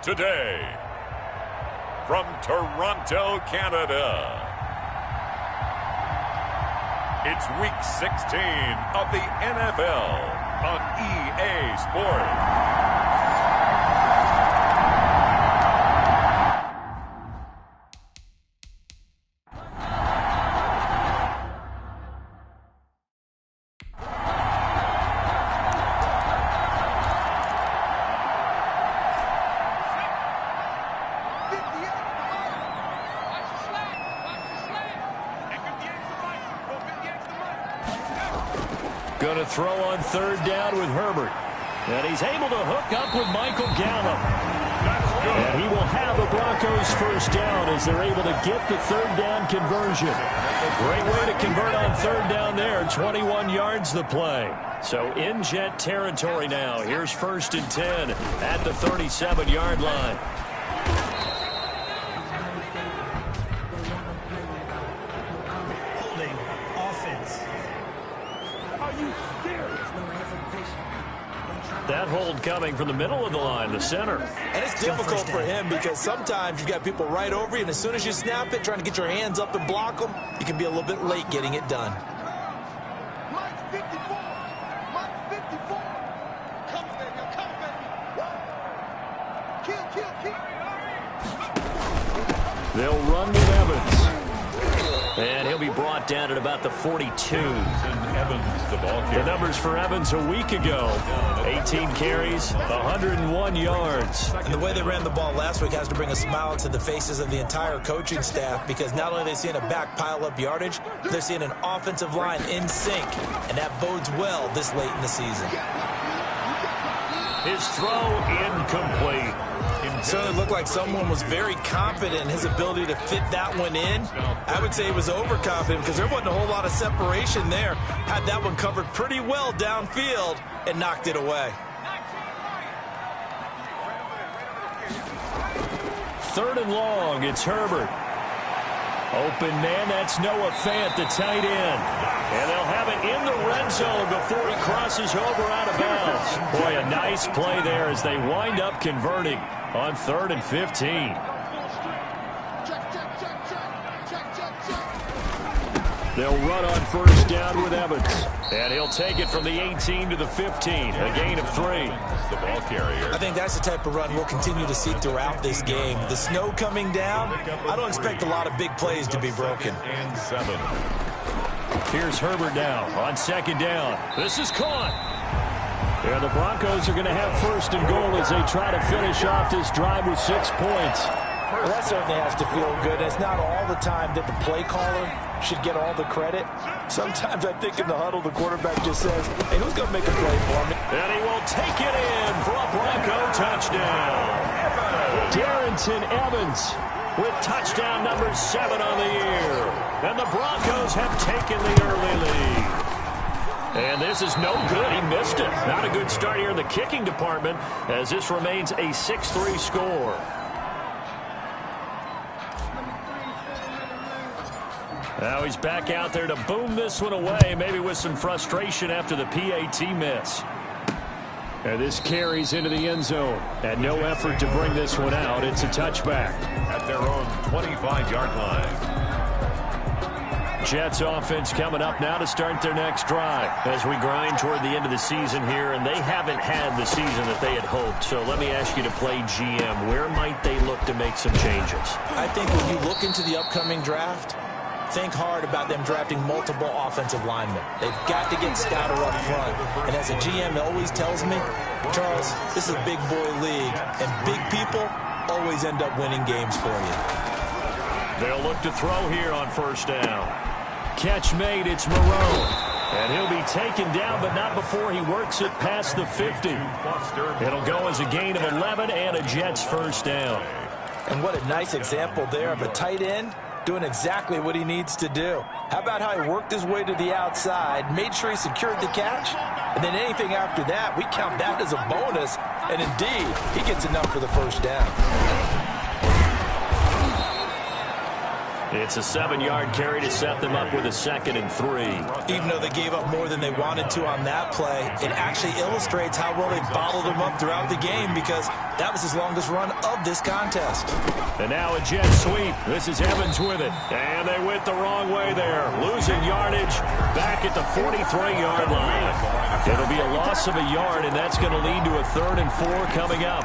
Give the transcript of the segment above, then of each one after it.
Today, from Toronto, Canada, it's Week 16 of the NFL on EA Sports. Going to throw on third down with Herbert. And he's able to hook up with Michael Gallup. And he will have the Broncos first down as they're able to get the third down conversion. Great way to convert on third down there. 21 yards the play. So in Jet territory now. Here's 1st and 10 at the 37-yard line. Holding offense. Are you serious? That hold coming from the middle of the line, the center. And it's difficult for him because sometimes you've got people right over you, and as soon as you snap it, trying to get your hands up and block them, you can be a little bit late getting it done. Mike 54. Mike 54. Come, baby. Come, baby. Kill. They'll run with Evans. And he'll be brought down at about the 42. Evans, the ball carrier. The numbers for Evans a week ago. 18 carries, 101 yards. And the way they ran the ball last week has to bring a smile to the faces of the entire coaching staff, because not only are they seeing a back pile up yardage, they're seeing an offensive line in sync, and that bodes well this late in the season. His throw incomplete. It certainly looked like someone was very confident in his ability to fit that one in. I would say he was overconfident because there wasn't a whole lot of separation there. Had that one covered pretty well downfield and knocked it away. 3rd and long, it's Herbert. Open man, that's Noah Fant, the tight end. And they'll have it in the red zone before he crosses over out of bounds. Boy, a nice play there as they wind up converting on 3rd and 15. They'll run on first down with Evans. And he'll take it from the 18 to the 15, a gain of 3. The ball carrier. I think that's the type of run we'll continue to see throughout this game. The snow coming down, I don't expect a lot of big plays to be broken. And 7. Here's Herbert now on 2nd down. This is caught. Yeah, the Broncos are going to have 1st and goal as they try to finish off this drive with 6 points. Well, that certainly has to feel good. It's not all the time that the play caller should get all the credit. Sometimes I think in the huddle, the quarterback just says, hey, who's going to make a play for me? And he will take it in for a Bronco touchdown. Darrington Evans with touchdown number 7 on the year. And the Broncos have taken the early lead. And this is no good. He missed it. Not a good start here in the kicking department as this remains a 6-3 score. Now he's back out there to boom this one away, maybe with some frustration after the PAT miss. And this carries into the end zone. And no effort to bring this one out. It's a touchback. At their own 25-yard line. Jets offense coming up now to start their next drive as we grind toward the end of the season here, and they haven't had the season that they had hoped. So let me ask you to play GM. Where might they look to make some changes? I think when you look into the upcoming draft, think hard about them drafting multiple offensive linemen. They've got to get Scouter up front. And as a GM always tells me, Charles, this is a big boy league, and big people always end up winning games for you. They'll look to throw here on 1st down. Catch made, it's Marone. And he'll be taken down, but not before he works it past the 50. It'll go as a gain of 11 and a Jets 1st down. And what a nice example there of a tight end doing exactly what he needs to do. How about how he worked his way to the outside, made sure he secured the catch, and then anything after that, we count that as a bonus, and indeed, he gets enough for the 1st down. It's a 7-yard carry to set them up with a 2nd and 3. Even though they gave up more than they wanted to on that play, it actually illustrates how well they bottled them up throughout the game because that was his longest run of this contest. And now a jet sweep. This is Evans with it. And they went the wrong way there. Losing yardage back at the 43-yard line. It'll be a loss of a yard, and that's going to lead to a 3rd and 4 coming up.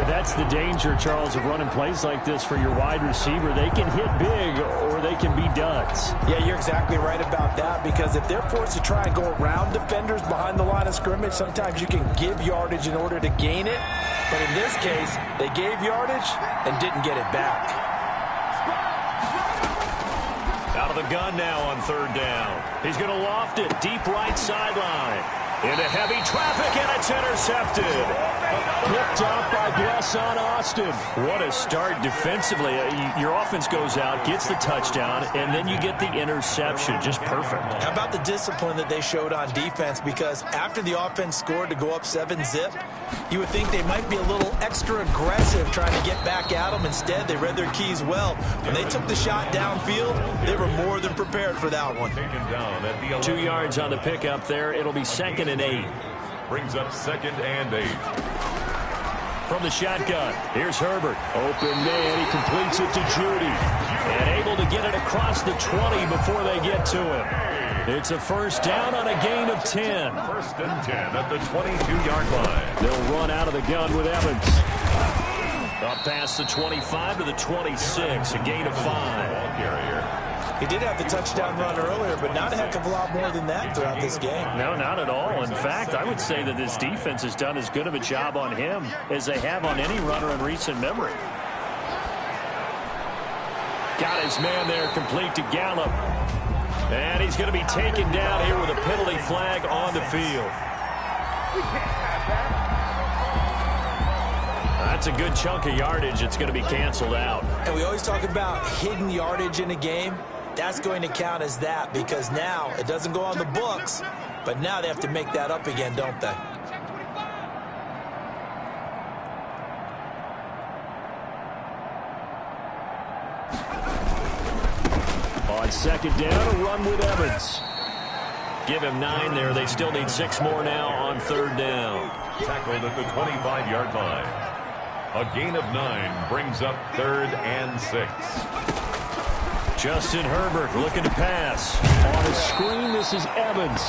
That's the danger, Charles, of running plays like this for your wide receiver. They can hit big or they can be duds. Yeah, you're exactly right about that because if they're forced to try and go around defenders behind the line of scrimmage, sometimes you can give yardage in order to gain it. But in this case, they gave yardage and didn't get it back. Out of the gun now on 3rd down. He's going to loft it deep right sideline. Into heavy traffic, and it's intercepted. Picked up by Blesson Austin. What a start defensively. Your offense goes out, gets the touchdown, and then you get the interception. Just perfect. How about the discipline that they showed on defense? Because after the offense scored to go up 7-zip, you would think they might be a little extra aggressive trying to get back at them. Instead, they read their keys well. When they took the shot downfield, they were more than prepared for that one. 2 yards on the pickup there. It'll be 2nd and 8. Brings up 2nd and 8. From the shotgun, here's Herbert. Open man, he completes it to Judy. And able to get it across the 20 before they get to him. It's a 1st down on a gain of 10. 1st and 10 at the 22-yard line. They'll run out of the gun with Evans. Up past the 25 to the 26, a gain of 5. Ball carrier. He did have the touchdown run earlier, but not a heck of a lot more than that throughout this game. No, not at all. In fact, I would say that this defense has done as good of a job on him as they have on any runner in recent memory. Got his man there, complete to Gallup. And he's going to be taken down here with a penalty flag on the field. That's a good chunk of yardage. It's going to be canceled out. And we always talk about hidden yardage in a game. That's going to count as that because now it doesn't go on the books, but now they have to make that up again, don't they? On 2nd down, a run with Evans. Give him 9 there. They still need 6 more now on 3rd down. Tackled at the 25-yard line. A gain of 9 brings up 3rd and 6. Justin Herbert looking to pass. On a screen, this is Evans.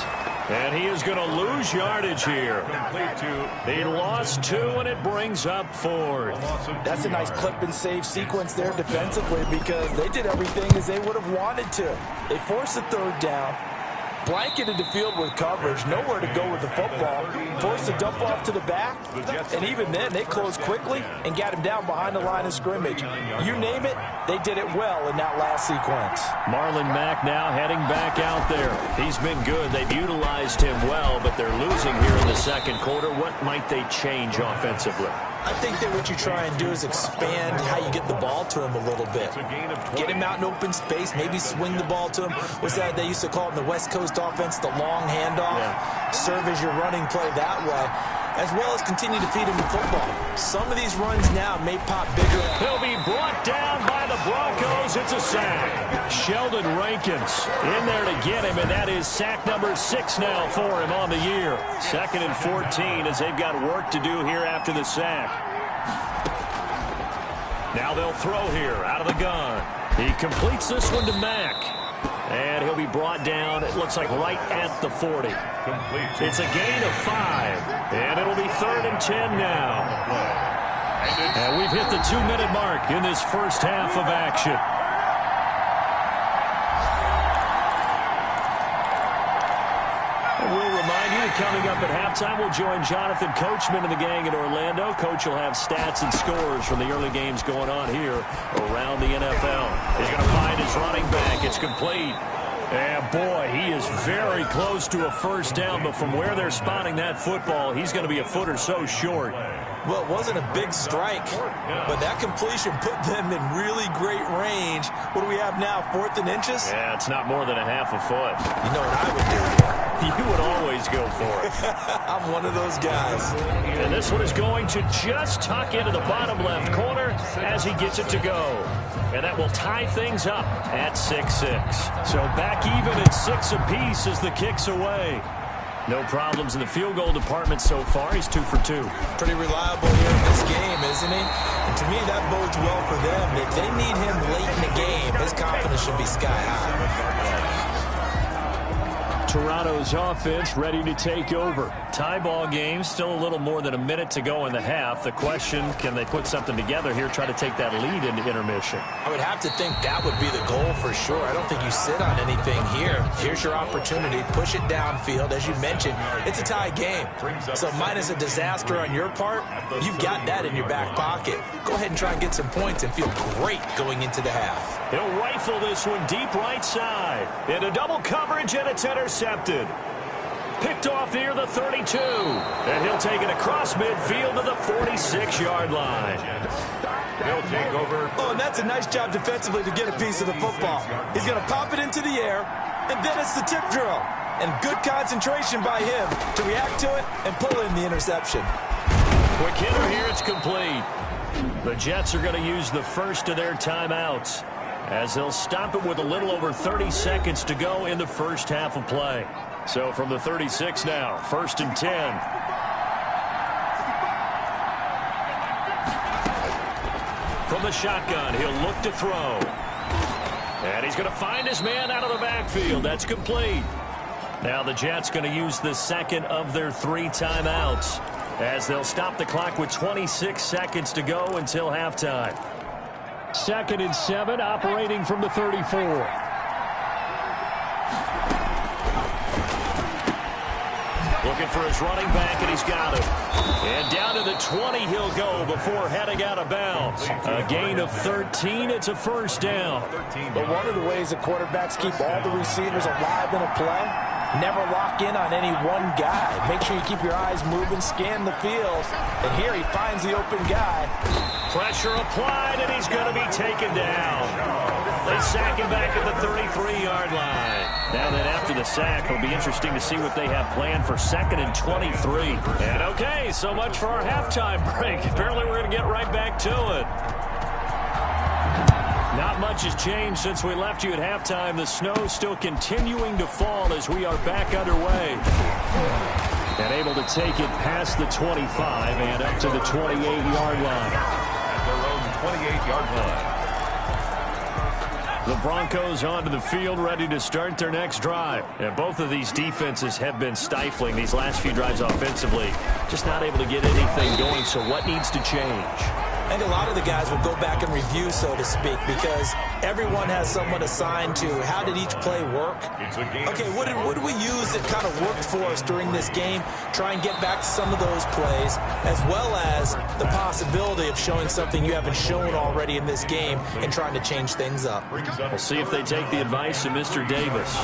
And he is going to lose yardage here. Complete to He lost 2, and it brings up 4th. That's a nice clip and save sequence there defensively because they did everything as they would have wanted to. They forced the 3rd down, blanketed the field with coverage, nowhere to go with the football, forced to dump off to the back, and even then they closed quickly and got him down behind the line of scrimmage. You name it, they did it well in that last sequence. Marlon Mack now heading back out there. He's been good. They've utilized him well, but they're losing here in the 2nd quarter. What might they change offensively? I think that what you try and do is expand how you get the ball to him a little bit. Get him out in open space, maybe swing the ball to him. What's that they used to call it in the West Coast offense, the long handoff? Yeah. Serve as your running play that way, as well as continue to feed him the football. Some of these runs now may pop bigger. He'll be brought down by the Broncos. It's a sack. Sheldon Rankins in there to get him, and that is sack number 6 now for him on the year. 2nd and 14 as they've got work to do here after the sack. Now they'll throw here out of the gun. He completes this one to Mack. And he'll be brought down, it looks like right at the 40. It's a gain of 5. And it'll be 3rd and 10 now. And we've hit the 2-minute mark in this first half of action. We'll remind you that coming up at halftime, we'll join Jonathan Coachman and the gang in Orlando. Coach will have stats and scores from the early games going on here around the NFL. He's going to find his running back. It's complete. And, boy, he is very close to a 1st down, but from where they're spotting that football, he's going to be a foot or so short. Well, it wasn't a big strike, but that completion put them in really great range. What do we have now, 4th and inches? Yeah, it's not more than a half a foot. You know what I would do? You would always go for it. I'm one of those guys. And this one is going to just tuck into the bottom left corner as he gets it to go. And that will tie things up at 6-6. So back even at 6 apiece as the kick's away. No problems in the field goal department so far. He's 2 for 2. Pretty reliable here in this game, isn't he? And to me, that bodes well for them. If they need him late in the game, his confidence should be sky high. Toronto's offense ready to take over. Tie ball game, still a little more than a minute to go in the half. The question, can they put something together here, try to take that lead into intermission? I would have to think that would be the goal for sure. I don't think you sit on anything here. Here's your opportunity. Push it downfield. As you mentioned, it's a tie game. So minus a disaster on your part, you've got that in your back pocket. Go ahead and try and get some points and feel great going into the half. He'll rifle this one deep right side. Into double coverage, and it's intercepted. Picked off near the 32. And he'll take it across midfield to the 46-yard line. He'll take over. Oh, and that's a nice job defensively to get a piece of the football. He's going to pop it into the air, and then it's the tip drill. And good concentration by him to react to it and pull in the interception. Quick hitter here, it's complete. The Jets are going to use the first of their timeouts as they'll stop it with a little over 30 seconds to go in the first half of play. So from the 36 now, 1st and 10. From the shotgun, he'll look to throw. And he's going to find his man out of the backfield. That's complete. Now the Jets going to use the second of their 3 timeouts as they'll stop the clock with 26 seconds to go until halftime. 2nd and 7, operating from the 34. Looking for his running back, and he's got him. And down to the 20 he'll go before heading out of bounds. A gain of 13. It's a first down. But one of the ways the quarterbacks keep all the receivers alive in a play, never lock in on any one guy. Make sure you keep your eyes moving, scan the field. And here he finds the open guy. Pressure applied, and he's going to be taken down. They sack him back at the 33-yard line. Now then, after the sack, it'll be interesting to see what they have planned for 2nd and 23. And okay, so much for our halftime break. Apparently we're going to get right back to it. Not much has changed since we left you at halftime. The snow still continuing to fall as we are back underway. And able to take it past the 25 and up to the 28-yard line. At their own 28-yard line. The Broncos onto the field, ready to start their next drive. And both of these defenses have been stifling these last few drives offensively. Just not able to get anything going, so what needs to change? I think a lot of the guys will go back and review, so to speak, because everyone has someone assigned to how did each play work. Okay, what did we use that kind of worked for us during this game? Try and get back to some of those plays, as well as the possibility of showing something you haven't shown already in this game and trying to change things up. We'll see if they take the advice of Mr. Davis.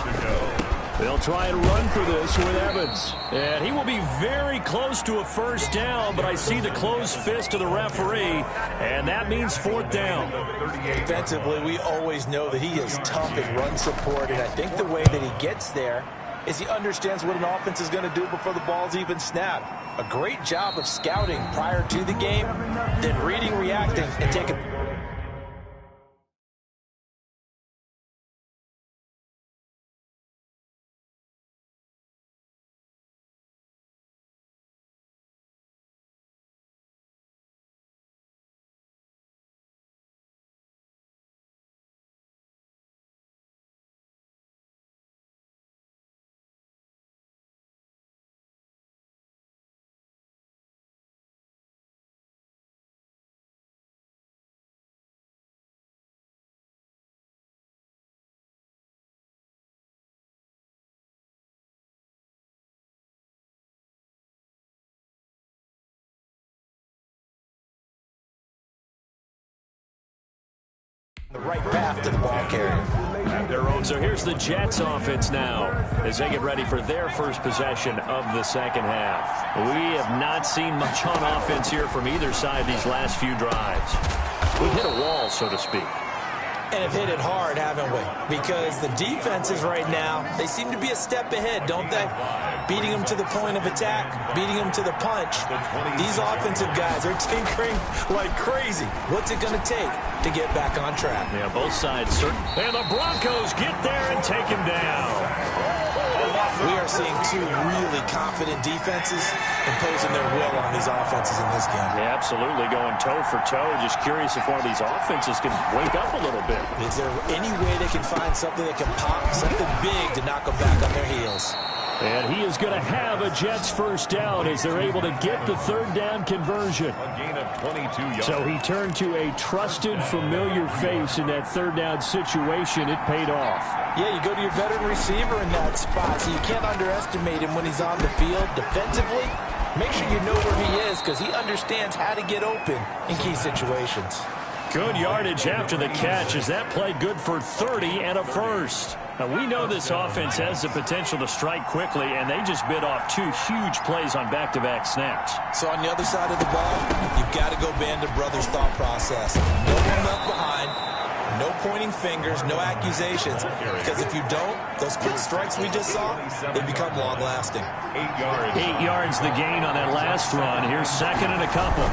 They'll try and run for this with Evans. And he will be very close to a first down, but I see the closed fist of the referee, and that means 4th down. Defensively, we always know that he is tough in run support, and I think the way that he gets there is he understands what an offense is going to do before the ball's even snapped. A great job of scouting prior to the game, then reading, reacting, and taking... the right path to the ball carrier. So here's the Jets offense now as they get ready for their first possession of the second half. We have not seen much on offense here from either side these last few drives. We hit a wall, so to speak. And have hit it hard, haven't we? Because the defenses right now, they seem to be a step ahead, don't they? Beating them to the point of attack, beating them to the punch. These offensive guys are tinkering like crazy. What's it going to take to get back on track? Yeah, both sides certain. And the Broncos get there and take him down. We are seeing two really confident defenses imposing their will on these offenses in this game. Yeah, absolutely, going toe for toe. Just curious if one of these offenses can wake up a little bit. Is there any way they can find something that can pop, something big to knock them back on their heels? And he is going to have a Jets first down as they're able to get the third down conversion. A gain of 22 yards. So he turned to a trusted, familiar face in that third down situation. It paid off. Yeah, you go to your veteran receiver in that spot, so you can't underestimate him when he's on the field defensively. Make sure you know where he is because he understands how to get open in key situations. Good yardage after the catch as that play good for 30 and a first. Now, we know this offense has the potential to strike quickly, and they just bit off two huge plays on back-to-back snaps. So on the other side of the ball, you've got to go band of brothers thought process. No one left behind, no pointing fingers, no accusations, because if you don't, those quick strikes we just saw, they become long-lasting. 8 yards. 8 yards the gain on that last run. Here's second and a couple.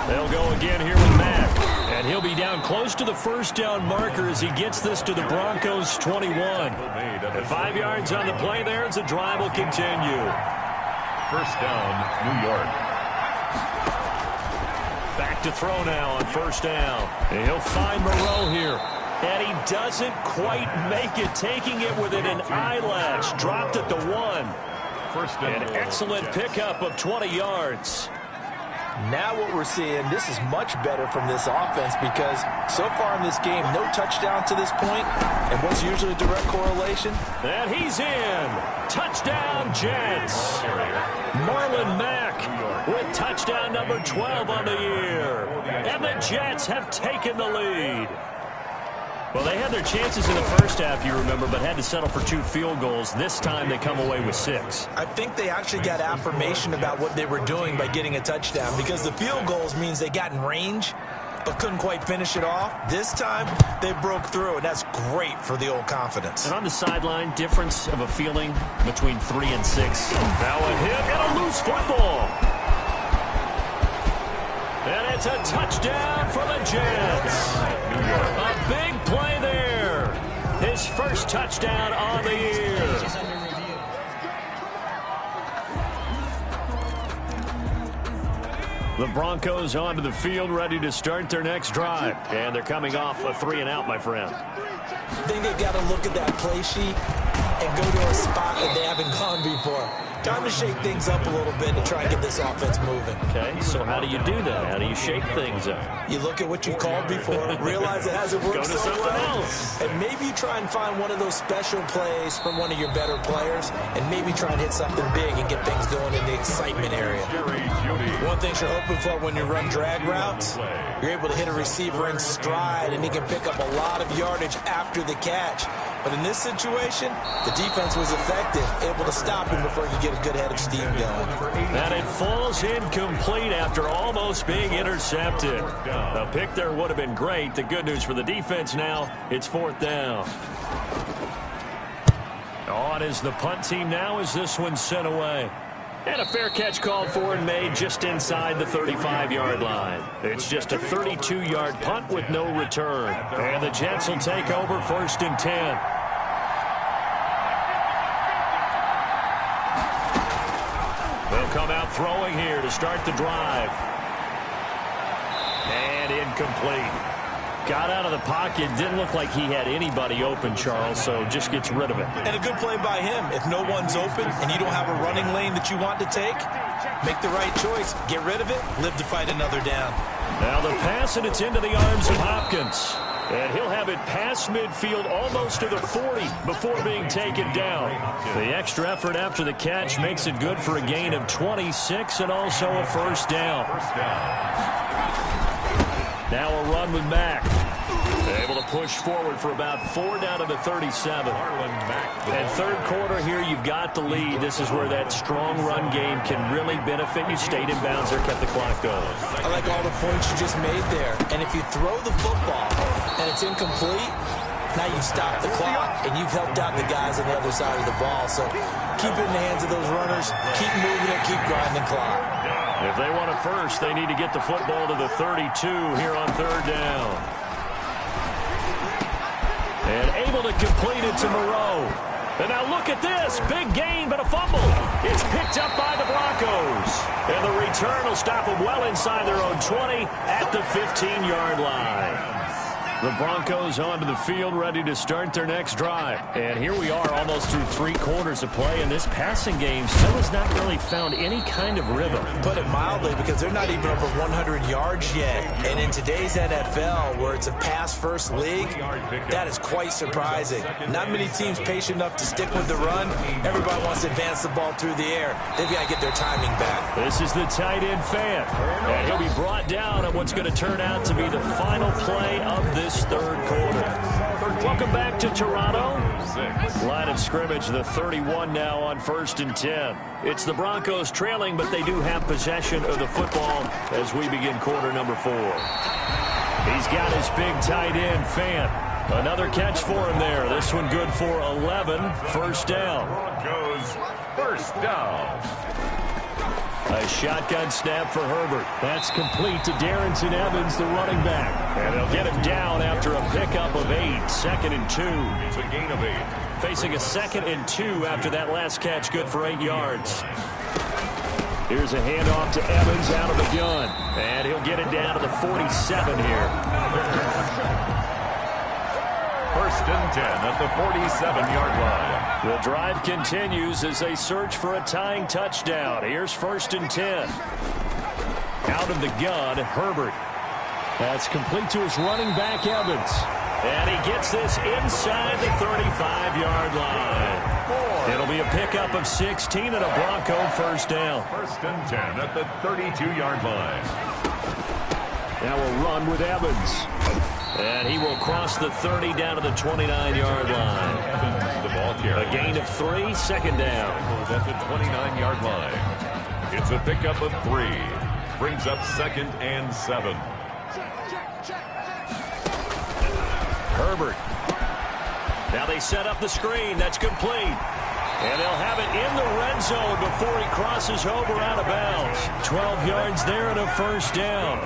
They'll go again here with Mack. And he'll be down close to the first down marker as he gets this to the Broncos 21. And 5 yards on the play there as the drive will continue. First down, New York. Back to throw now on first down. And he'll find Moreau here. And he doesn't quite make it, taking it within an eyelash. Dropped at the 1. First and An excellent pickup of 20 yards. Now what we're seeing, this is much better from this offense because so far in this game, no touchdown to this point. And what's usually a direct correlation? And he's in. Touchdown, Jets. Marlon Mack with touchdown number 12 on the year. And the Jets have taken the lead. Well, they had their chances in the first half, you remember, but had to settle for 2 field goals. This time they come away with 6. I think they actually got affirmation about what they were doing by getting a touchdown because the field goals means they got in range but couldn't quite finish it off. This time, they broke through, and that's great for the old confidence. And on the sideline, difference of a feeling between 3 and 6. Now a hit and a loose football. And it's a touchdown for the Jets. A big play there. His first touchdown on the year. The Broncos onto the field, ready to start their next drive. And they're coming off a 3 and out, my friend. I think they've got to look at that play sheet and go to a spot that they haven't gone before. Time to shake things up a little bit to try and get this offense moving. Okay, so how do you do that? How do you shake things up? You look at what you called before, realize it hasn't worked Go to so someone well, else. and maybe you try and find one of those special plays from one of your better players, and maybe try and hit something big and get things going in the excitement area. One thing you're hoping for when you run drag routes, you're able to hit a receiver in stride, and he can pick up a lot of yardage after the catch. But in this situation, the defense was effective, able to stop him before he could get a good head of steam going. And it falls incomplete after almost being intercepted. A pick there would have been great. The good news for the defense now, it's 4th down. On is the punt team now as this one's sent away. And a fair catch called for and made just inside the 35-yard line. It's just a 32-yard punt with no return. And the Jets will take over 1st and 10. They'll come out throwing here to start the drive. And incomplete. Got out of the pocket. Didn't look like he had anybody open, Charles, so just gets rid of it. And a good play by him. If no one's open and you don't have a running lane that you want to take, make the right choice. Get rid of it. Live to fight another down. Now the pass, and it's into the arms of Hopkins. And he'll have it past midfield almost to the 40 before being taken down. The extra effort after the catch makes it good for a gain of 26 and also a first down. Now a run with Mack. Able to to push forward for about 4 down to the 37. And third quarter here, you've got the lead. This is where that strong run game can really benefit you. Stayed in bounds there, kept the clock going. I like all the points you just made there. And if you throw the football and it's incomplete, now you stop the clock, and you've helped out the guys on the other side of the ball. So keep it in the hands of those runners. Keep moving it. Keep grinding clock. If they want it first, they need to get the football to the 32 here on third down. And able to complete it to Moreau. And now look at this. Big gain, but a fumble. It's picked up by the Broncos. And the return will stop them well inside their own 20 at the 15-yard line. The Broncos onto the field, ready to start their next drive. And here we are almost through 3 quarters of play, and this passing game still has not really found any kind of rhythm. Put it mildly, because they're not even over 100 yards yet. And in today's NFL, where it's a pass-first league, that is quite surprising. Not many teams patient enough to stick with the run. Everybody wants to advance the ball through the air. They've got to get their timing back. This is the tight end Fant. And he'll be brought down on what's going to turn out to be the final play of this third quarter. Welcome back to Toronto. Line of scrimmage, the 31 now on 1st and 10. It's the Broncos trailing, but they do have possession of the football as we begin quarter number 4. He's got his big tight end, Fant. Another catch for him there. This one good for 11. First down. Broncos first down. A shotgun snap for Herbert. That's complete to Darrington Evans, the running back. And they'll get him down after a pickup of 8. 2nd and 2. It's a gain of 8. Facing a 2nd and 2 after that last catch, good for 8 yards. Here's a handoff to Evans out of the gun. And he'll get it down to the 47 here. 1st and 10 at the 47-yard line. The drive continues as they search for a tying touchdown. Here's 1st and 10. Out of the gun, Herbert. That's complete to his running back, Evans. And he gets this inside the 35-yard line. It'll be a pickup of 16 and a Bronco first down. 1st and 10 at the 32-yard line. Now we'll run with Evans. And he will cross the 30 down to the 29-yard line. Evans, the ball carrier. A gain of 3, 2nd down. At the 29-yard line. It's a pickup of 3. Brings up 2nd and 7. Herbert. Now they set up the screen. That's complete. And they'll have it in the red zone before he crosses over out of bounds. 12 yards there and a first down.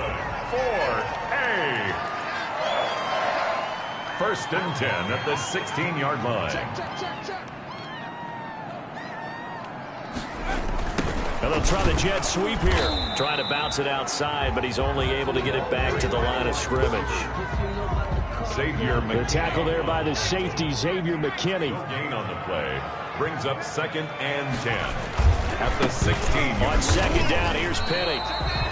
4A. 1st and 10 at the 16-yard line. Now they'll try the jet sweep here. Trying to bounce it outside, but he's only able to get it back to the line of scrimmage. Xavier McKinney. The tackle there by the safety, Xavier McKinney. Gain on the play. Brings up 2nd and 10 at the 16. On 2nd down, here's Penny.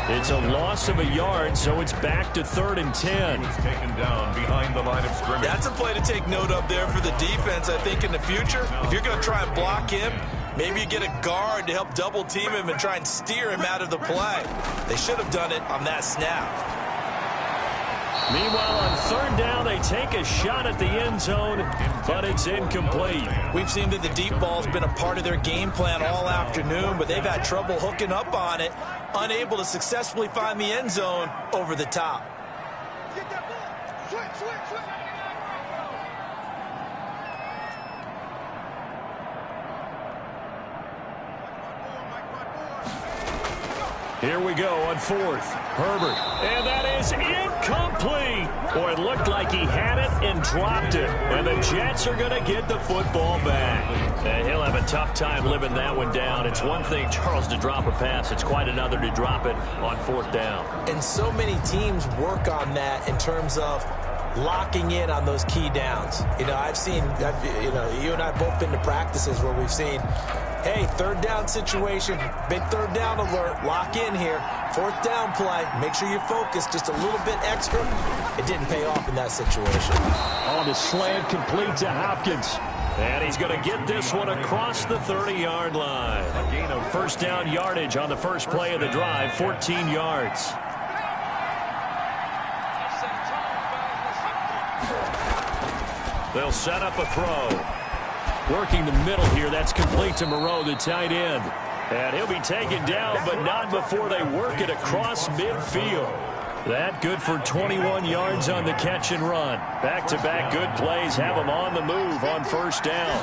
It's a loss of a yard, so it's back to 3rd and 10. He's taken down behind the line of scrimmage. That's a play to take note of there for the defense, I think, in the future. If you're going to try and block him, maybe you get a guard to help double team him and try and steer him out of the play. They should have done it on that snap. Meanwhile, on 3rd down, they take a shot at the end zone, but it's incomplete. We've seen that the deep ball's been a part of their game plan all afternoon, but they've had trouble hooking up on it, unable to successfully find the end zone over the top. Get that ball. Switch. Here we go on 4th. Herbert. And that is incomplete. Boy, it looked like he had it and dropped it. And the Jets are going to get the football back. And he'll have a tough time living that one down. It's one thing, Charles, to drop a pass. It's quite another to drop it on 4th down. And so many teams work on that in terms of locking in on those key downs. You know, you and I have both been to practices where we've seen, hey, 3rd down situation, big 3rd down alert, lock in here, 4th down play, make sure you focus just a little bit extra. It didn't pay off in that situation. On the slant, complete to Hopkins. And he's going to get this one across the 30-yard line. A gain of 1st down yardage on the first play of the drive, 14 yards. They'll set up a throw. Working the middle here. That's complete to Moreau, the tight end. And he'll be taken down, but not before they work it across midfield. That good for 21 yards on the catch and run. Back-to-back good plays have him on the move on first down.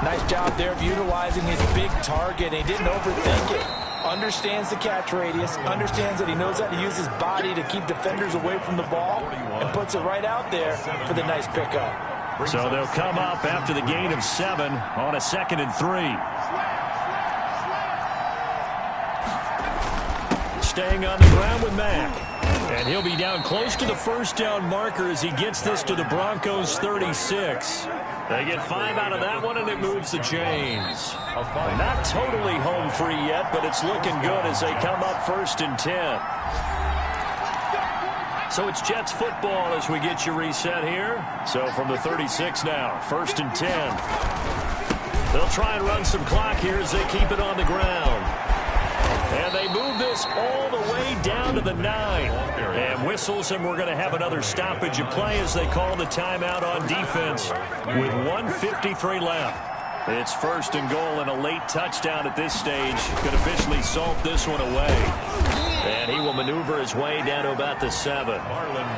Nice job there of utilizing his big target. He didn't overthink it. Understands the catch radius. Understands that he knows how to use his body to keep defenders away from the ball. And puts it right out there for the nice pickup. So they'll come up after the gain of 7 on a 2nd and 3. Staying on the ground with Mack. And he'll be down close to the first down marker as he gets this to the Broncos 36. They get 5 out of that one, and it moves the chains. Not totally home free yet, but it's looking good as they come up 1st and 10. So it's Jets football as we get you reset here. So from the 36 now, 1st and 10. They'll try and run some clock here as they keep it on the ground. And they move this all the way down to the 9. And whistles, and we're going to have another stoppage of play as they call the timeout on defense with 1:53 left. It's 1st and goal, and a late touchdown at this stage could officially salt this one away. And he will maneuver his way down to about the 7.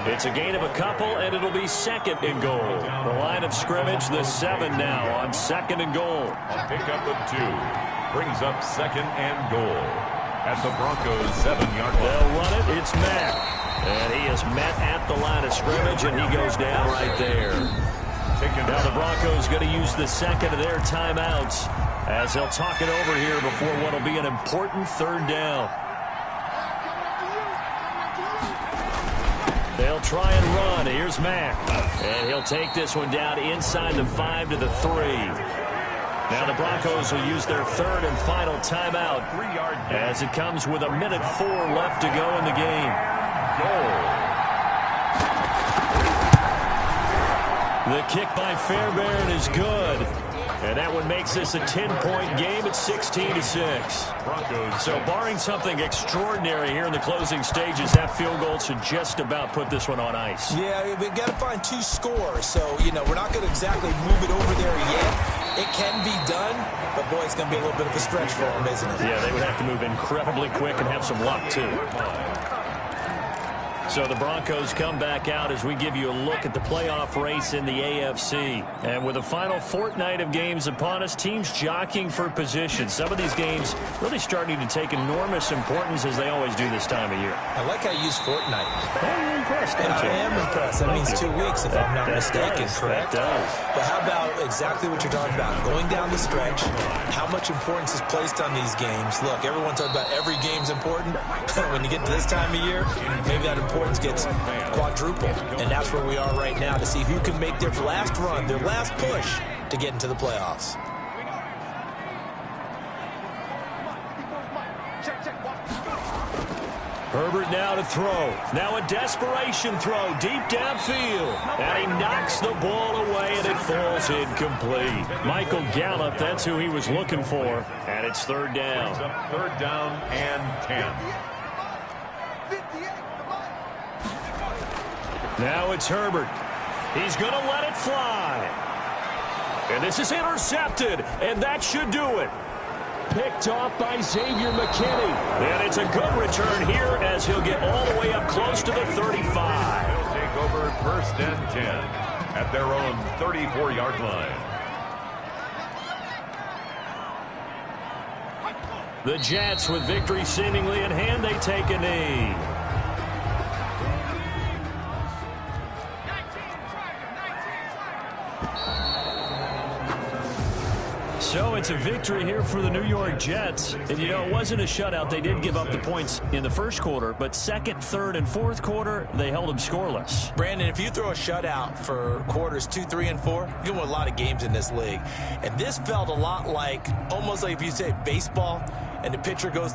It's a gain of a couple, and it'll be 2nd and goal. The line of scrimmage, the 7 now on 2nd and goal. A pickup of 2 brings up 2nd and goal at the Broncos' 7-yard line. They'll run it. It's Mack. And he is met at the line of scrimmage, and he goes down right there. Now the Broncos going to use the 2nd of their timeouts as they'll talk it over here before what will be an important 3rd down. They'll try and run. Here's Mack. And he'll take this one down inside the 5 to the 3. Now the Broncos will use their 3rd and final timeout as it comes with 1:04 left to go in the game. Goal. The kick by Fairbairn is good. And that one makes this a 10-point game at 16-6. So barring something extraordinary here in the closing stages, that field goal should just about put this one on ice. Yeah, we've got to find 2 scores. So, we're not going to exactly move it over there yet. It can be done, but boy, it's going to be a little bit of a stretch for them, isn't it? Yeah, they would have to move incredibly quick and have some luck, too. So the Broncos come back out as we give you a look at the playoff race in the AFC. And with the final fortnight of games upon us, teams jockeying for position. Some of these games really starting to take enormous importance as they always do this time of year. I like how you use fortnight. I'm impressed, I am impressed. That means 2 weeks, if I'm not mistaken, correct? That does. But how about exactly what you're talking about? Going down the stretch, how much importance is placed on these games? Look, everyone talks about every game's important. When you get to this time of year, maybe that importance gets quadrupled. And that's where we are right now to see who can make their last run, their last push to get into the playoffs. Herbert now to throw. Now a desperation throw deep downfield. And he knocks the ball away, and it falls incomplete. Michael Gallup, that's who he was looking for. And it's 3rd down. 3rd down and 10. Now it's Herbert. He's going to let it fly. And this is intercepted, and that should do it. Picked off by Xavier McKinney. And it's a good return here as he'll get all the way up close to the 35. They'll take over 1st and 10 at their own 34-yard line. The Jets, with victory seemingly in hand, they take a knee. So it's a victory here for the New York Jets. And, it wasn't a shutout. They did give up the points in the first quarter, but 2nd, 3rd, and 4th quarter, they held them scoreless. Brandon, if you throw a shutout for quarters 2, 3, and 4, you win a lot of games in this league. And this felt a lot like, almost like if you say baseball, and the pitcher goes